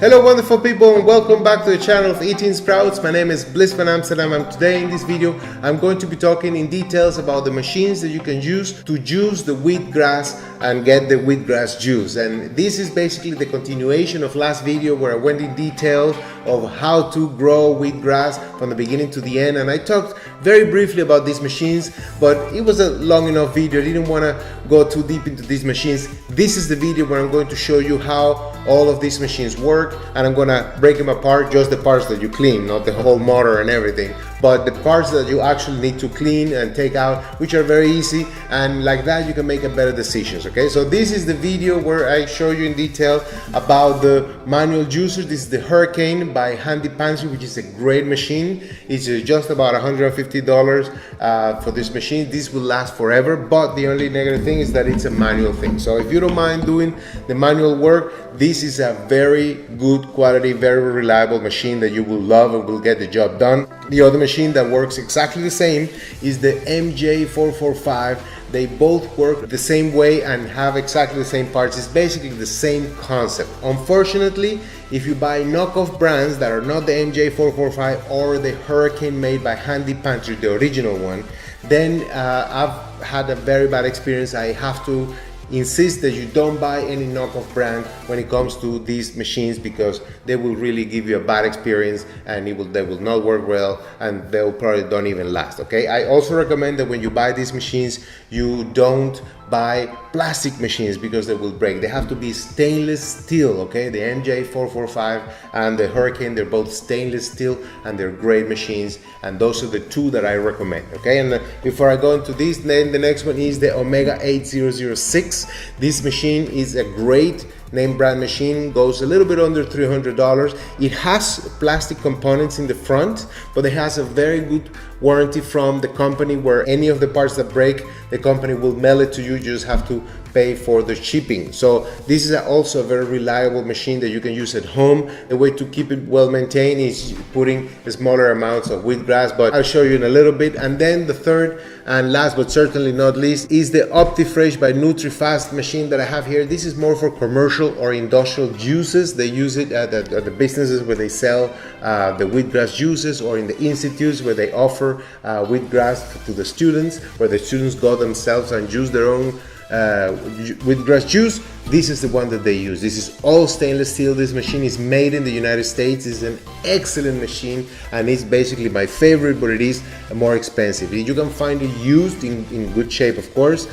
Hello wonderful people, and welcome back to the channel of Eating Sprouts. My name is Bliss van Amsterdam, and today in this video I'm going to be talking in details about the machines that you can use to juice the wheatgrass and get the wheatgrass juice. And this is basically the continuation of last video where I went in detail of how to grow wheatgrass from the beginning to the end, and I talked very briefly about these machines, but it was a long enough video. I didn't want to go too deep into these machines. This is the video where I'm going to show you how all of these machines work, and I'm gonna break them apart, just the parts that you clean, not the whole motor and everything, but the parts that you actually need to clean and take out, which are very easy, and like that you can make a better decisions. Okay, so this is the video where I show you in detail about the manual juicer. This is the Hurricane by Handy Pantry, which is a great machine. It's just about $150 for this machine. This will last forever, but the only negative thing is that it's a manual thing. So if you don't mind doing the manual work, this is a very good quality, very reliable machine that you will love and will get the job done. The other machine that works exactly the same is the MJ445. They both work the same way and have exactly the same parts. It's basically the same concept. Unfortunately, if you buy knockoff brands that are not the MJ445 or the Hurricane made by Handy Pantry, the original one, then I've had a very bad experience. I have to insist that you don't buy any knockoff brand when it comes to these machines, because they will really give you a bad experience and they will not work well, and they'll probably don't even last. Okay, I also recommend that when you buy these machines, you don't buy plastic machines because they will break. They have to be stainless steel. Okay, the MJ445 and the Hurricane, they're both stainless steel and they're great machines, and those are the two that I recommend. Okay, and before I go into this, then the next one is the Omega 8006. This machine is a great name brand machine, goes a little bit under $300. It has plastic components in the front, but it has a very good warranty from the company, where any of the parts that break, the company will mail it to you. You just have to pay for the shipping. So this is also a very reliable machine that you can use at home. The way to keep it well maintained is putting smaller amounts of wheatgrass, but I'll show you in a little bit. And then the third and last but certainly not least is the Opti Fresh by NUTRIFASTER machine that I have here. This is more for commercial or industrial juices. They use it at the businesses where they sell the wheatgrass juices, or in the institutes where they offer wheatgrass to the students, where the students go themselves and juice their own wheatgrass juice. This is the one that they use. This is all stainless steel. This machine is made in the United States. It's an excellent machine, and it's basically my favorite, but it is more expensive. You can find it used in good shape, of course,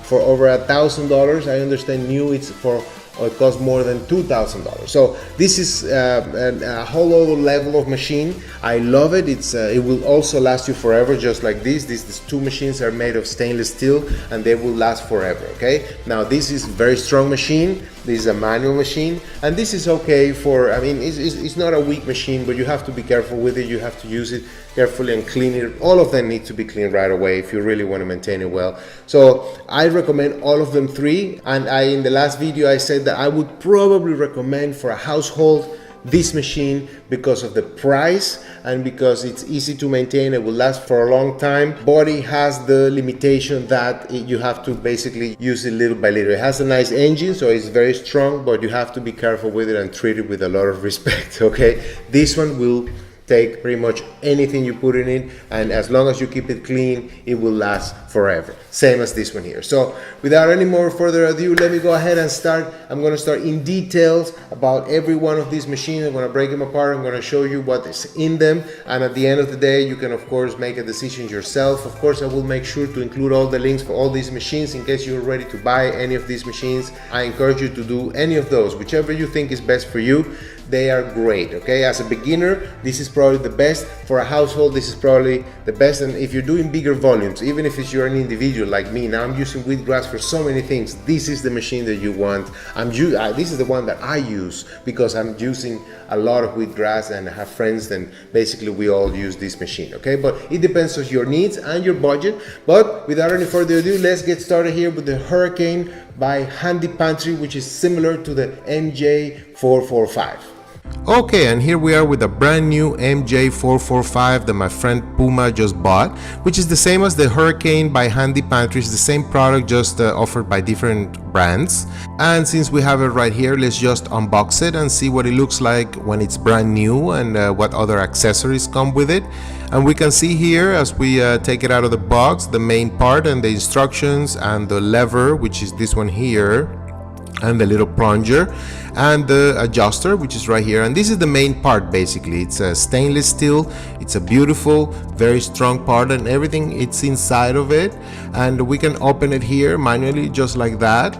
for over $1,000. I understand new it's for it costs more than $2,000. So this is a whole other level of machine. I love it. It will also last you forever, just like this. These two machines are made of stainless steel and they will last forever. Okay. Now this is a very strong machine. This is a manual machine, and this is okay for, I mean, it's not a weak machine, but you have to be careful with it. You have to use it carefully and clean it. All of them need to be cleaned right away if you really want to maintain it well. So I recommend all of them three, and in the last video I said that I would probably recommend for a household this machine because of the price and because it's easy to maintain. It will last for a long time, but it has the limitation that you have to basically use it little by little. It has a nice engine, so it's very strong, but you have to be careful with it and treat it with a lot of respect. Okay, this one will take pretty much anything you put in it, and as long as you keep it clean, it will last forever, same as this one here. So without any more further ado, let me go ahead and start. I'm going to start in details about every one of these machines. I'm going to break them apart. I'm going to show you what is in them, and at the end of the day you can of course make a decision yourself. Of course, I will make sure to include all the links for all these machines in case you're ready to buy any of these machines. I encourage you to do any of those, whichever you think is best for you. They are great. Okay, as a beginner, this is probably the best. For a household, this is probably the best. And if you're doing bigger volumes, even if you're an individual like me, now I'm using wheatgrass for so many things, this is the machine that you want. This is the one that I use because I'm using a lot of wheatgrass and I have friends, and basically we all use this machine. Okay, but it depends on your needs and your budget. But without any further ado, let's get started here with the Hurricane by Handy Pantry, which is similar to the MJ445. Okay, and here we are with a brand new MJ445 that my friend Puma just bought, which is the same as the Hurricane by Handy Pantry. It's the same product, just offered by different brands. And since we have it right here, let's just unbox it and see what it looks like when it's brand new, and what other accessories come with it. And we can see here, as we take it out of the box, the main part and the instructions and the lever, which is this one here, and the little plunger and the adjuster, which is right here. And this is the main part. Basically, it's a stainless steel. It's a beautiful, very strong part, and everything it's inside of it. And we can open it here manually, just like that.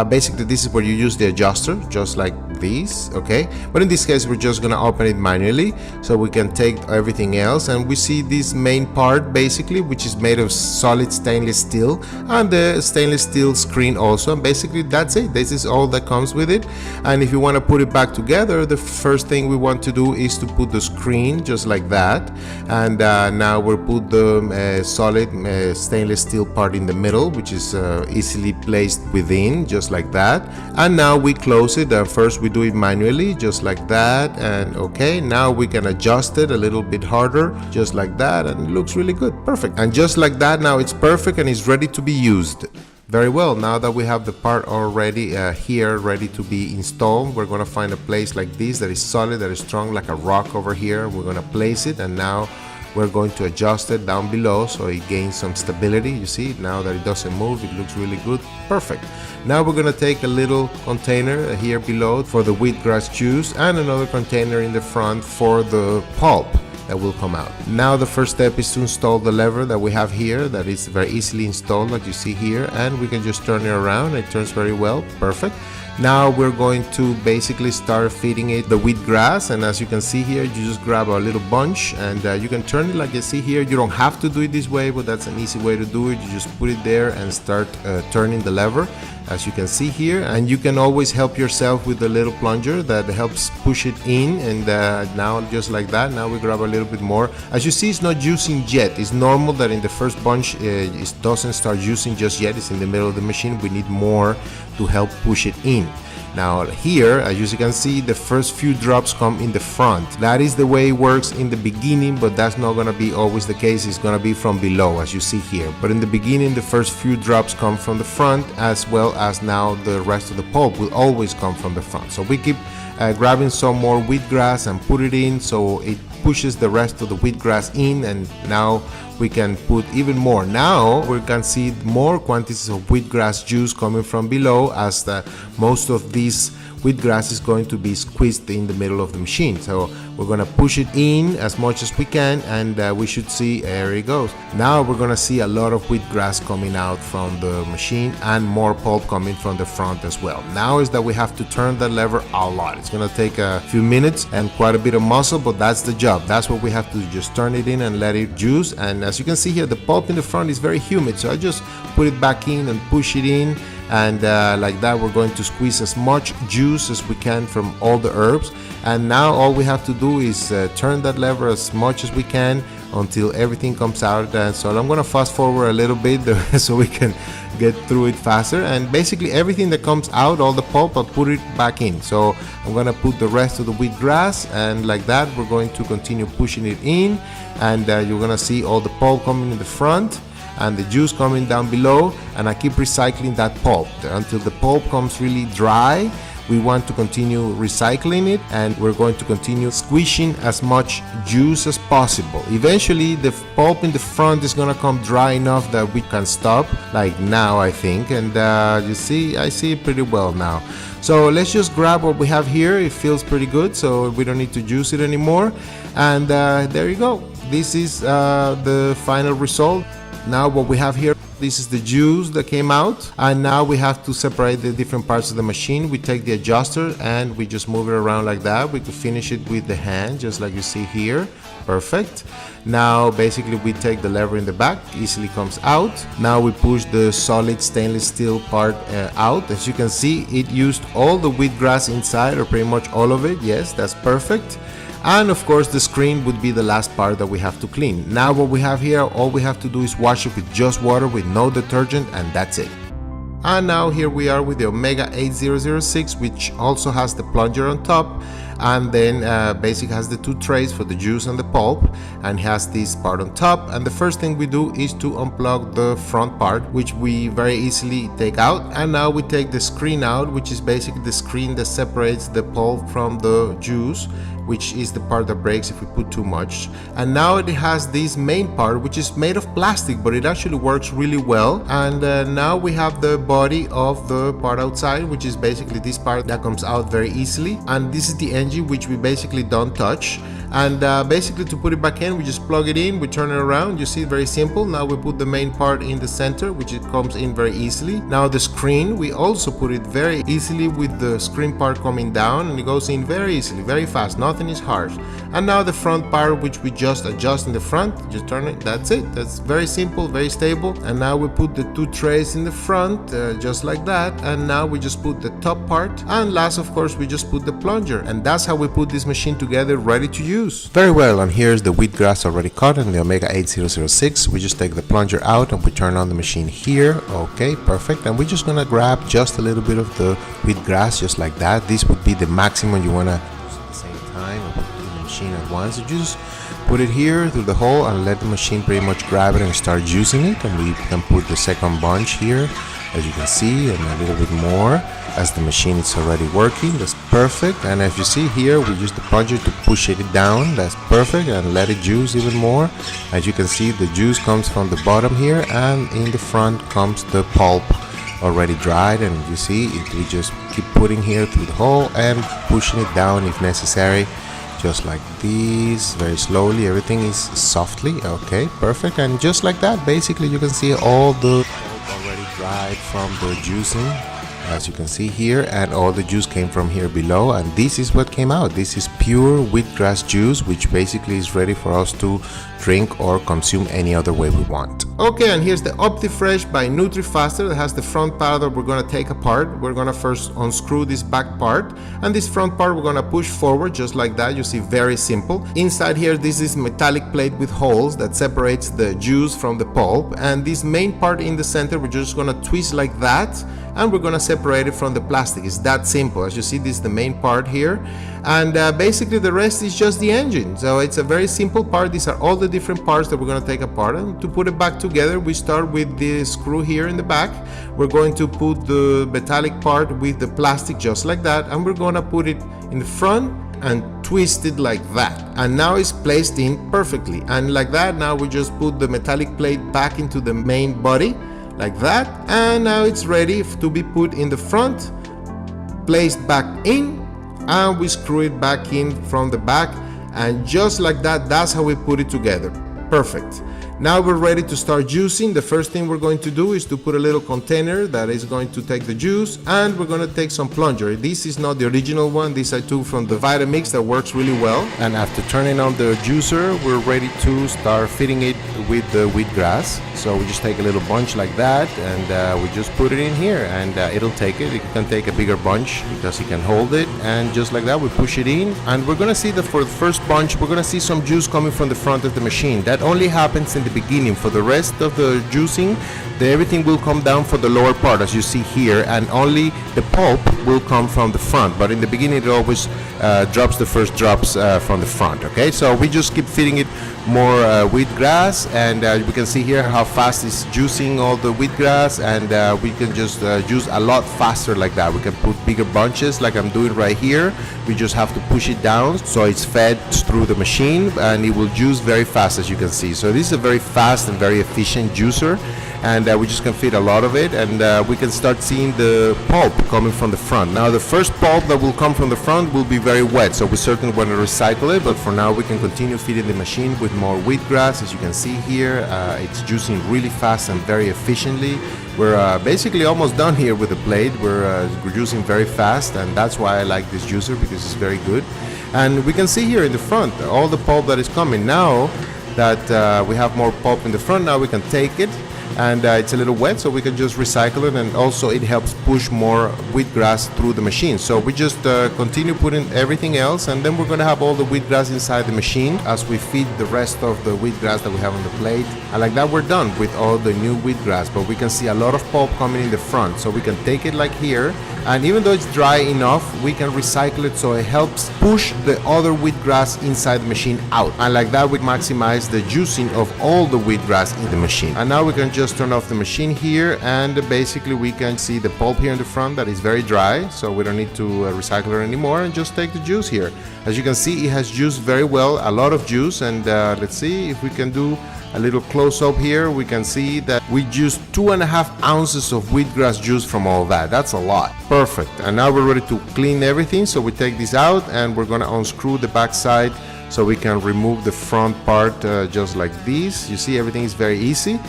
Basically, this is where you use the adjuster, just like this. Okay, but in this case we're just gonna open it manually, so we can take everything else. And we see this main part basically, which is made of solid stainless steel, and the stainless steel screen also. And basically that's it. This is all that comes with it. And if you want to put it back together, the first thing we want to do is to put the screen just like that. And now we'll put the solid stainless steel part in the middle, which is easily placed within, just like that. And now we close it. First we do it manually, just like that. And okay, now we can adjust it a little bit harder, just like that, and it looks really good. Perfect. And just like that, now it's perfect and it's ready to be used. Very well. Now that we have the part already here ready to be installed, we're going to find a place like this that is solid, that is strong, like a rock over here. We're going to place it, and now we're going to adjust it down below so it gains some stability. You see, now that it doesn't move, it looks really good. Perfect. Now we're going to take a little container here below for the wheatgrass juice, and another container in the front for the pulp that will come out. Now the first step is to install the lever that we have here, that is very easily installed, like you see here, and we can just turn it around. It turns very well. Perfect. Now we're going to basically start feeding it the wheatgrass, and as you can see here, you just grab a little bunch and you can turn it like you see here. You don't have to do it this way, but that's an easy way to do it. You just put it there and start turning the lever, as you can see here. And you can always help yourself with the little plunger that helps push it in. And now just like that, now we grab a little bit more. As you see, it's not juicing yet. It's normal that in the first bunch it doesn't start juicing just yet. It's in the middle of the machine. We need more to help push it in. Now here, as you can see, the first few drops come in the front. That is the way it works in the beginning, but that's not going to be always the case. It's going to be from below, as you see here. But in the beginning, the first few drops come from the front, as well as now the rest of the pulp will always come from the front. So we keep grabbing some more wheatgrass and put it in, so it pushes the rest of the wheatgrass in, and now we can put even more. Now we can see more quantities of wheatgrass juice coming from below, as most of these wheatgrass is going to be squeezed in the middle of the machine. So we're going to push it in as much as we can, and we should see, there it goes. Now we're going to see a lot of wheatgrass coming out from the machine, and more pulp coming from the front as well. Now is that we have to turn the lever a lot. It's going to take a few minutes and quite a bit of muscle, but that's the job. That's what we have to do. Just turn it in and let it juice. And as you can see here, the pulp in the front is very humid, so I just put it back in and push it in. And like that, we're going to squeeze as much juice as we can from all the herbs. And now all we have to do is turn that lever as much as we can until everything comes out. And so I'm going to fast forward a little bit so we can get through it faster. And basically everything that comes out, all the pulp, I'll put it back in. So I'm going to put the rest of the wheatgrass, and like that we're going to continue pushing it in. And you're going to see all the pulp coming in the front and the juice coming down below, and I keep recycling that pulp until the pulp comes really dry. We want to continue recycling it, and we're going to continue squeezing as much juice as possible. Eventually the pulp in the front is going to come dry enough that we can stop, like now I think. And you see, I see it pretty well now. So let's just grab what we have here. It feels pretty good, so we don't need to juice it anymore. And there you go. This is the final result. Now what we have here, this is the juice that came out, and now we have to separate the different parts of the machine. We take the adjuster and we just move it around like that. We could finish it with the hand, just like you see here. Perfect. Now basically we take the lever in the back, easily comes out. Now we push the solid stainless steel part out. As you can see, it used all the wheatgrass inside, or pretty much all of it. Yes, that's perfect. And of course the screen would be the last part that we have to clean. Now what we have here, all we have to do is wash it with just water, with no detergent, and that's it. And now here we are with the Omega 8006, which also has the plunger on top. and then basically has the two trays for the juice and the pulp, and has this part on top. And the first thing we do is to unplug the front part, which we very easily take out. And now we take the screen out, which is basically the screen that separates the pulp from the juice, which is the part that breaks if we put too much. And now it has this main part, which is made of plastic, but it actually works really well. And now we have the body of the part outside, which is basically this part that comes out very easily. And this is the engine, which we basically don't touch. And basically to put it back in, we just plug it in, we turn it around. You see, very simple. Now we put the main part in the center, which it comes in very easily. Now the screen, we also put it very easily with the screen part coming down, and it goes in very easily, very fast. Nothing is hard. And now the front part, which we just adjust in the front, just turn it. That's it. That's very simple, very stable. And now we put the two trays in the front, just like that. And now we just put the top part. And last, of course, we just put the plunger. And that's how we put this machine together, ready to use. Very well, and here's the wheatgrass already cut in the Omega 8006. We just take the plunger out and we turn on the machine here. Okay, perfect. And we're just gonna grab just a little bit of the wheatgrass, just like that. This would be the maximum you wanna use at the same time, and put it in the machine at once. You just put it here through the hole and let the machine pretty much grab it and start juicing it. And we can put the second bunch here, as you can see, and a little bit more as the machine is already working. That's perfect. And as you see here, we use the plunger to push it down. That's perfect, and let it juice even more. As you can see, the juice comes from the bottom here, and in the front comes the pulp already dried. And you see it, we just keep putting here through the hole and pushing it down if necessary, just like this, very slowly. Everything is softly. Okay, perfect. And just like that, basically you can see all the pulp already dried from the juicing, as you can see here, and all the juice came from here below. And this is what came out. This is pure wheatgrass juice, which basically is ready for us to drink or consume any other way we want. Okay, and here's the Opti Fresh by NUTRIFASTER that has the front part that we're gonna take apart. We're gonna first unscrew this back part, and this front part we're gonna push forward just like that. You see, very simple. Inside here, this is metallic plate with holes that separates the juice from the pulp, and this main part in the center we're just gonna twist like that, and we're gonna separate it from the plastic. It's that simple. As you see, this is the main part here, and basically the rest is just the engine. So it's a very simple part. These are all the different parts that we're gonna take apart, and to put it back together, we start with the screw here in the back. We're going to put the metallic part with the plastic just like that, and we're gonna put it in the front and twist it like that, and now it's placed in perfectly. And like that, now we just put the metallic plate back into the main body like that, and now it's ready to be put in the front, placed back in, and we screw it back in from the back, and just like that, that's how we put it together. Perfect. Now we're ready to start juicing. The first thing we're going to do is to put a little container that is going to take the juice, and we're going to take some plunger. This is not the original one. This I took from the Vitamix that works really well. And after turning on the juicer, we're ready to start filling it with the wheatgrass. So we just take a little bunch like that, and we just put it in here, and it'll take it. It can take a bigger bunch because it can hold it. And just like that, we push it in, and we're going to see that for the first bunch, we're going to see some juice coming from the front of the machine. That only happens in the beginning. For the rest of the juicing, everything will come down for the lower part, as you see here, and only the pulp will come from the front. But in the beginning, it always drops the first drops from the front. Okay, so we just keep feeding it more wheatgrass, and we can see here how fast it's juicing all the wheatgrass, and we can just juice a lot faster like that. We can put bigger bunches like I'm doing right here. We just have to push it down so it's fed through the machine, and it will juice very fast, as you can see. So this is a very fast and very efficient juicer, and we just can feed a lot of it, and we can start seeing the pulp coming from the front. Now the first pulp that will come from the front will be very wet, so we certainly want to recycle it, but for now we can continue feeding the machine with more wheatgrass. As you can see here, it's juicing really fast and very efficiently. We're basically almost done here with the plate. We're juicing very fast, and that's why I like this juicer, because it's very good. And we can see here in the front all the pulp that is coming. Now that we have more pulp in the front, now we can take it, and it's a little wet, so we can just recycle it, and also it helps push more wheatgrass through the machine. So we just continue putting everything else, and then we're going to have all the wheatgrass inside the machine as we feed the rest of the wheatgrass that we have on the plate. And like that, we're done with all the new wheatgrass, but we can see a lot of pulp coming in the front, so we can take it like here, and even though it's dry enough, we can recycle it so it helps push the other wheatgrass inside the machine out, and like that we maximize the juicing of all the wheatgrass in the machine. And now we can just turn off the machine here, and basically we can see the pulp here in the front that is very dry, so we don't need to recycle it anymore, and just take the juice here. As you can see, it has juiced very well, a lot of juice. And let's see if we can do a little close-up here. We can see that we juiced 2.5 ounces of wheatgrass juice from all that. That's a lot. Perfect. And now we're ready to clean everything, so we take this out and we're gonna unscrew the back side so we can remove the front part just like this. You see, everything is very easy.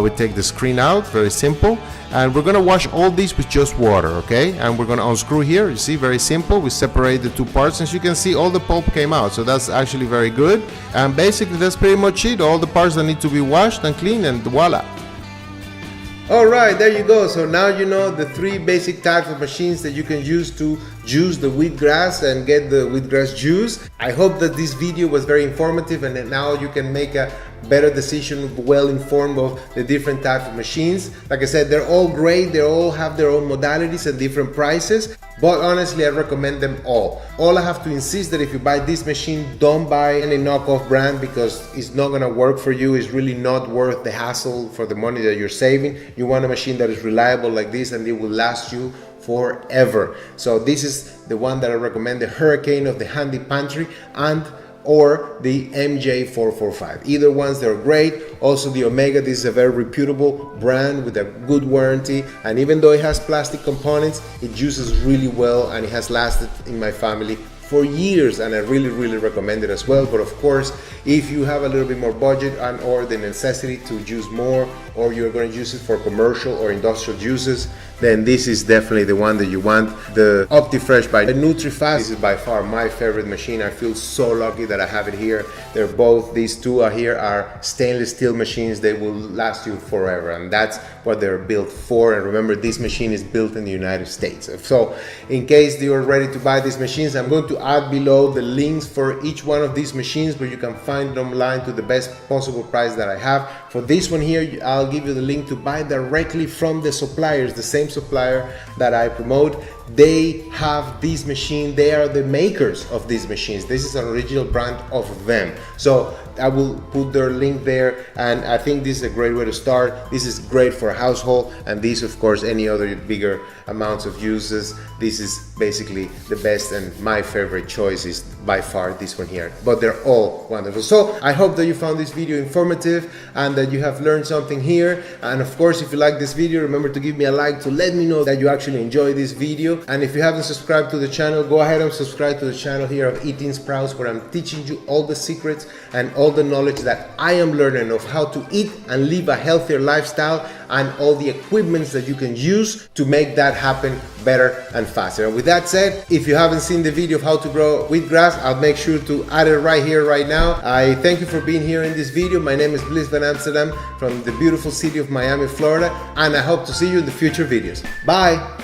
We take the screen out, very simple, and we're gonna wash all these with just water, okay? And we're gonna unscrew here. You see, very simple. We separate the two parts. As you can see, all the pulp came out, so that's actually very good. And basically that's pretty much it. All the parts that need to be washed and cleaned, and voila. Alright, there you go. So now you know the 3 basic types of machines that you can use to juice the wheatgrass and get the wheatgrass juice. I hope that this video was very informative, and that now you can make a better decision, well informed of the different types of machines. Like I said, they're all great. They all have their own modalities and different prices, but honestly I recommend them all. All I have to insist that if you buy this machine, don't buy any knockoff brand, because it's not gonna work for you. It's really not worth the hassle for the money that you're saving. You want a machine that is reliable like this, and it will last you forever. So this is the one that I recommend, the Hurricane of the Handy Pantry and or the MJ445. Either ones, they're great. Also the Omega, this is a very reputable brand with a good warranty, and even though it has plastic components, it juices really well, and it has lasted in my family for years, and I really recommend it as well. But of course, if you have a little bit more budget and or the necessity to juice more, or you're going to use it for commercial or industrial juices, then this is definitely the one that you want. The Opti Fresh by NUTRIFASTER. This is by far my favorite machine. I feel so lucky that I have it here. They're both, these two are here are stainless steel machines. They will last you forever, and that's what they're built for. And remember, this machine is built in the United States. So in case you're ready to buy these machines, I'm going to add below the links for each one of these machines, where you can find them online to the best possible price that I have. For this one here, I'll give you the link to buy directly from the suppliers, the same supplier that I promote. They have this machine, they are the makers of these machines. This is an original brand of them. So I will put their link there, and I think this is a great way to start. This is great for a household, and this, of course, any other bigger amounts of uses. This is basically the best, and my favorite choice is by far this one here. But they're all wonderful. So I hope that you found this video informative and that you have learned something here. And of course, if you like this video, remember to give me a like to let me know that you actually enjoy this video. And if you haven't subscribed to the channel, go ahead and subscribe to the channel here of Eating Sprouts, where I'm teaching you all the secrets and all the knowledge that I am learning of how to eat and live a healthier lifestyle, and all the equipments that you can use to make that happen better and faster. And with that said, if you haven't seen the video of how to grow wheatgrass, I'll make sure to add it right here, right now. I thank you for being here in this video. My name is Bliss Van Amsterdam from the beautiful city of Miami, Florida, and I hope to see you in the future videos. Bye!